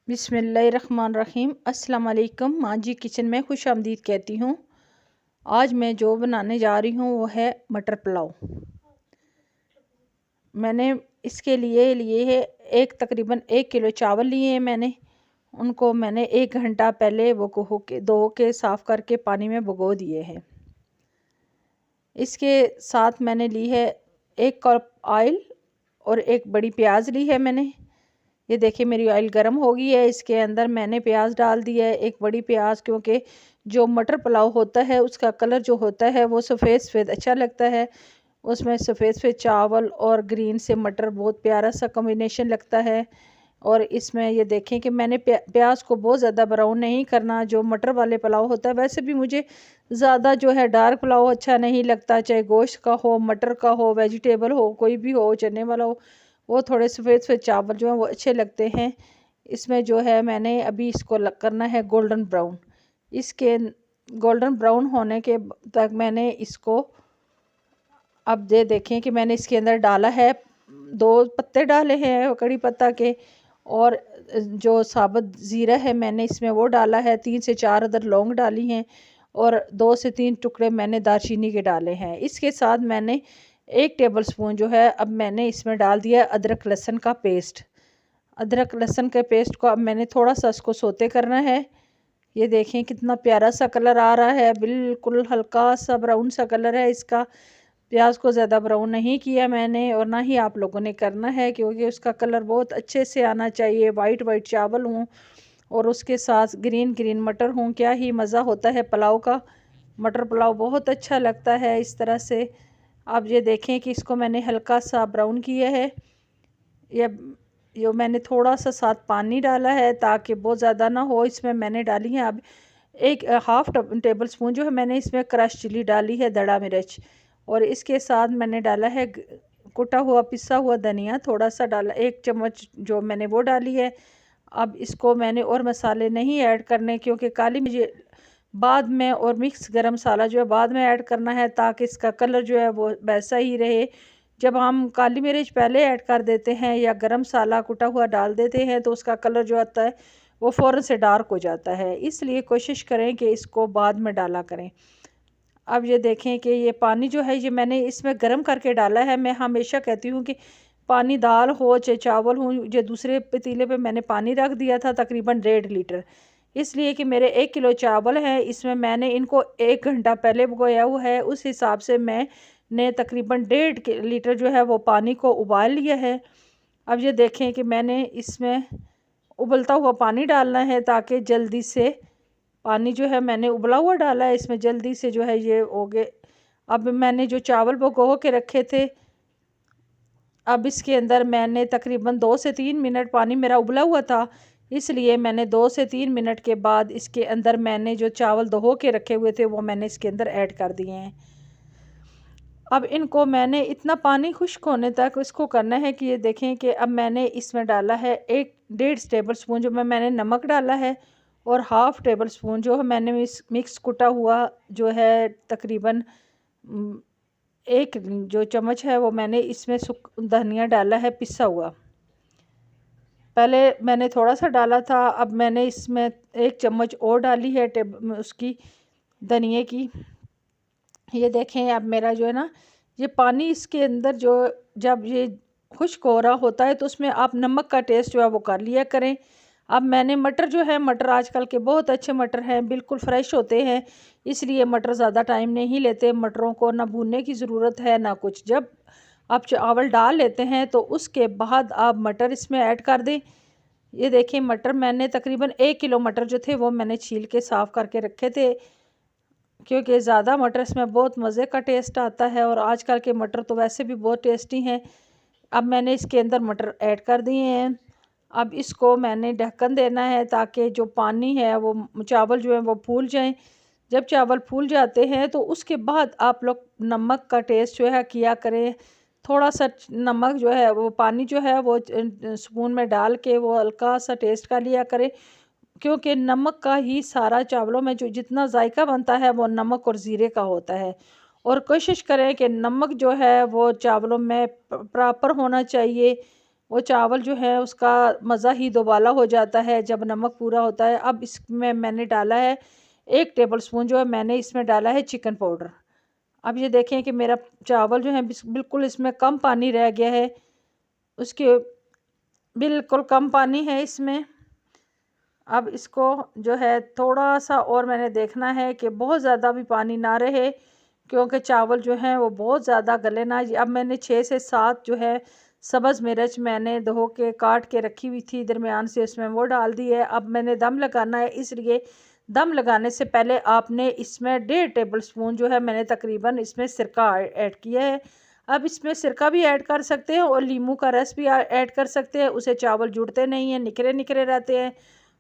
बिस्मिल्लाहिर्रहमानिर्रहीम। अस्सलाम वालेकुम। माँ जी किचन में खुश आमदीद कहती हूँ। आज मैं जो बनाने जा रही हूँ वो है मटर पुलाव। मैंने इसके लिए है तकरीबन 1 किलो चावल लिए हैं। उनको मैंने 1 घंटा पहले वो धो के साफ़ करके पानी में भिगो दिए हैं। इसके साथ मैंने ली है 1 कप ऑयल और एक बड़ी प्याज ली है मैंने। ये देखिए मेरी ऑयल गर्म हो गई है। इसके अंदर मैंने प्याज डाल दिया है, एक बड़ी प्याज, क्योंकि जो मटर पुलाव होता है उसका कलर जो होता है वो सफ़ेद सफ़ेद अच्छा लगता है। उसमें सफ़ेद सफ़ेद चावल और ग्रीन से मटर बहुत प्यारा सा कॉम्बिनेशन लगता है। और इसमें ये देखें कि मैंने प्याज को बहुत ज़्यादा ब्राउन नहीं करना। जो मटर वाले पुलाव होता है, वैसे भी मुझे ज़्यादा जो है डार्क पुलाव अच्छा नहीं लगता, चाहे गोश्त का हो, मटर का हो, वेजिटेबल हो, कोई भी हो, चने वाला हो, वो थोड़े सफ़ेद सफ़ेद चावल जो हैं वो अच्छे लगते हैं। इसमें जो है मैंने अभी इसको करना है गोल्डन ब्राउन। इसके गोल्डन ब्राउन होने के तक मैंने इसको अब देखें कि मैंने इसके अंदर डाला है 2 पत्ते डाले हैं कड़ी पत्ता के, और जो साबुत ज़ीरा है मैंने इसमें वो डाला है। 3 से 4 अदर लौंग डाली हैं और 2 से 3 टुकड़े मैंने दालचीनी के डाले हैं। इसके साथ मैंने 1 टेबल स्पून जो है अब मैंने इसमें डाल दिया अदरक लहसुन का पेस्ट। अदरक लहसुन के पेस्ट को अब मैंने थोड़ा सा इसको सोते करना है। ये देखें कितना प्यारा सा कलर आ रहा है, बिल्कुल हल्का सा ब्राउन सा कलर है इसका। प्याज को ज़्यादा ब्राउन नहीं किया मैंने, और ना ही आप लोगों ने करना है, क्योंकि उसका कलर बहुत अच्छे से आना चाहिए। वाइट वाइट चावल हों और उसके साथ ग्रीन ग्रीन मटर हों, क्या ही मज़ा होता है पुलाव का। मटर पुलाव बहुत अच्छा लगता है इस तरह से। अब ये देखें कि इसको मैंने हल्का सा ब्राउन किया है। ये मैंने थोड़ा सा साथ पानी डाला है ताकि बहुत ज़्यादा ना हो। इसमें मैंने डाली है अब एक हाफ़ टेबल स्पून जो है मैंने इसमें क्रश चिली डाली है, दड़ा मिर्च, और इसके साथ मैंने डाला है कुटा हुआ पिसा हुआ धनिया थोड़ा सा डाला, 1 चम्मच जो मैंने वो डाली है। अब इसको मैंने और मसाले नहीं ऐड करने, क्योंकि काली मुझे बाद में और मिक्स गरम मसाला जो है बाद में ऐड करना है, ताकि इसका कलर जो है वो वैसा ही रहे। जब हम काली मिर्च पहले ऐड कर देते हैं या गरम मसाला कुटा हुआ डाल देते हैं तो उसका कलर जो आता है वो फ़ौरन से डार्क हो जाता है, इसलिए कोशिश करें कि इसको बाद में डाला करें। अब ये देखें कि ये पानी जो है ये मैंने इसमें गर्म करके डाला है। मैं हमेशा कहती हूँ कि पानी दाल हो चाहे चावल हो, जो दूसरे पतीले पे मैंने पानी रख दिया था तकरीबन 1.5 लीटर, इसलिए कि मेरे 1 किलो चावल हैं, इसमें मैंने इनको 1 घंटा पहले भिगोया हुआ है। उस हिसाब से मैंने तकरीबन 1.5 लीटर जो है वो पानी को उबाल लिया है। अब ये देखें कि मैंने इसमें उबलता हुआ पानी डालना है, ताकि जल्दी से पानी जो है मैंने उबला हुआ डाला है, इसमें जल्दी से जो है ये हो गए। अब मैंने जो चावल भिगो के रखे थे, अब इसके अंदर मैंने तकरीबन 2 से 3 मिनट, पानी मेरा उबला हुआ था इसलिए मैंने 2 से 3 मिनट के बाद इसके अंदर मैंने जो चावल धो के रखे हुए थे वो मैंने इसके अंदर ऐड कर दिए हैं। अब इनको मैंने इतना पानी खुश्क होने तक इसको करना है कि ये देखें कि अब मैंने इसमें डाला है 1 टेबल स्पून जो मैंने नमक डाला है, और हाफ़ टेबल स्पून जो है मैंने मिक्स कुटा हुआ जो है तकरीबन एक जो चम्मच है वो मैंने इसमें धनिया डाला है पिसा हुआ। पहले मैंने थोड़ा सा डाला था, अब मैंने इसमें 1 चम्मच और डाली है उसकी धनिए की। ये देखें अब मेरा जो है ना ये पानी इसके अंदर जो जब ये खुश्क हो रहा होता है तो उसमें आप नमक का टेस्ट जो है वो कर लिया करें। अब मैंने मटर जो है, मटर आजकल के बहुत अच्छे मटर हैं, बिल्कुल फ्रेश होते हैं, इसलिए मटर ज़्यादा टाइम नहीं लेते। मटरों को ना भूनने की ज़रूरत है ना कुछ। जब आप चावल डाल लेते हैं तो उसके बाद आप मटर इसमें ऐड कर दें। ये देखें मटर मैंने तकरीबन 1 किलो मटर जो थे वो मैंने छील के साफ़ करके रखे थे, क्योंकि ज़्यादा मटर इसमें बहुत मज़े का टेस्ट आता है, और आजकल के मटर तो वैसे भी बहुत टेस्टी हैं। अब मैंने इसके अंदर मटर ऐड कर दिए हैं। अब इसको मैंने ढक्कन देना है ताकि जो पानी है वो चावल जो है वो फूल जाएं। जब चावल फूल जाते हैं तो उसके बाद आप लोग नमक का टेस्ट जो है किया करें। थोड़ा सा नमक जो है वो पानी जो है वो स्पून में डाल के वो हल्का सा टेस्ट कर लिया करें, क्योंकि नमक का ही सारा चावलों में जो जितना जायका बनता है वो नमक और ज़ीरे का होता है। और कोशिश करें कि नमक जो है वो चावलों में प्रॉपर होना चाहिए, वो चावल जो है उसका मज़ा ही दोबाला हो जाता है जब नमक पूरा होता है। अब इसमें मैंने डाला है 1 टेबल स्पून जो है मैंने इसमें डाला है चिकन पाउडर। अब ये देखें कि मेरा चावल जो है बिल्कुल इसमें कम पानी रह गया है, उसके बिल्कुल कम पानी है इसमें। अब इसको जो है थोड़ा सा और मैंने देखना है कि बहुत ज़्यादा भी पानी ना रहे, क्योंकि चावल जो हैं वो बहुत ज़्यादा गले ना। अब मैंने 6 से 7 जो है सब्ज़ मिर्च मैंने धो के काट के रखी हुई थी दरमियान से, उसमें वो डाल दी है। अब मैंने दम लगाना है, इसलिए दम लगाने से पहले आपने इसमें 1.5 टेबल स्पून जो है मैंने तकरीबन इसमें सिरका ऐड किया है। अब इसमें सिरका भी ऐड कर सकते हैं और नींबू का रस भी ऐड कर सकते हैं, उसे चावल जुड़ते नहीं हैं, निकरे निकरे रहते हैं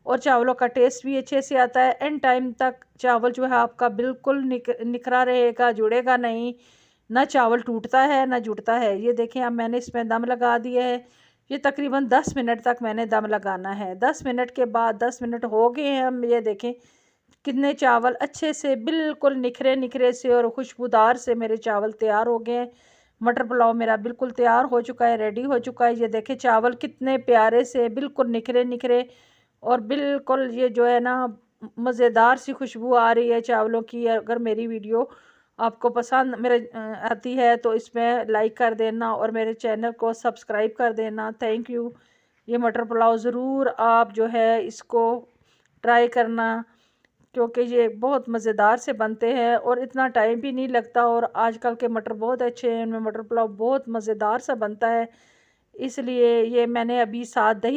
और चावलों का टेस्ट भी अच्छे से आता है। एंड टाइम तक चावल जो है आपका बिल्कुल निखरा रहेगा, जुड़ेगा नहीं, ना चावल टूटता है ना जुड़ता है। ये देखें अब मैंने इसमें दम लगा दिया है। ये तकरीबन 10 मिनट तक मैंने दम लगाना है। 10 मिनट के बाद 10 मिनट हो गए हैं, हम ये देखें कितने चावल अच्छे से बिल्कुल निखरे निखरे से और खुशबूदार से मेरे चावल तैयार हो गए हैं। मटर पुलाव मेरा बिल्कुल तैयार हो चुका है, रेडी हो चुका है। ये देखें चावल कितने प्यारे से बिल्कुल निखरे निखरे और बिल्कुल ये जो है ना मज़ेदार सी खुशबू आ रही है चावलों की। अगर मेरी वीडियो आपको पसंद मेरे आती है तो इसमें लाइक कर देना और मेरे चैनल को सब्सक्राइब कर देना। Thank you. ये मटर पुलाव ज़रूर आप जो है इसको ट्राई करना, क्योंकि ये बहुत मज़ेदार से बनते हैं और इतना टाइम भी नहीं लगता। और आजकल के मटर बहुत अच्छे हैं, उनमें मटर पुलाव बहुत मज़ेदार सा बनता है। इसलिए ये मैंने अभी साथ दही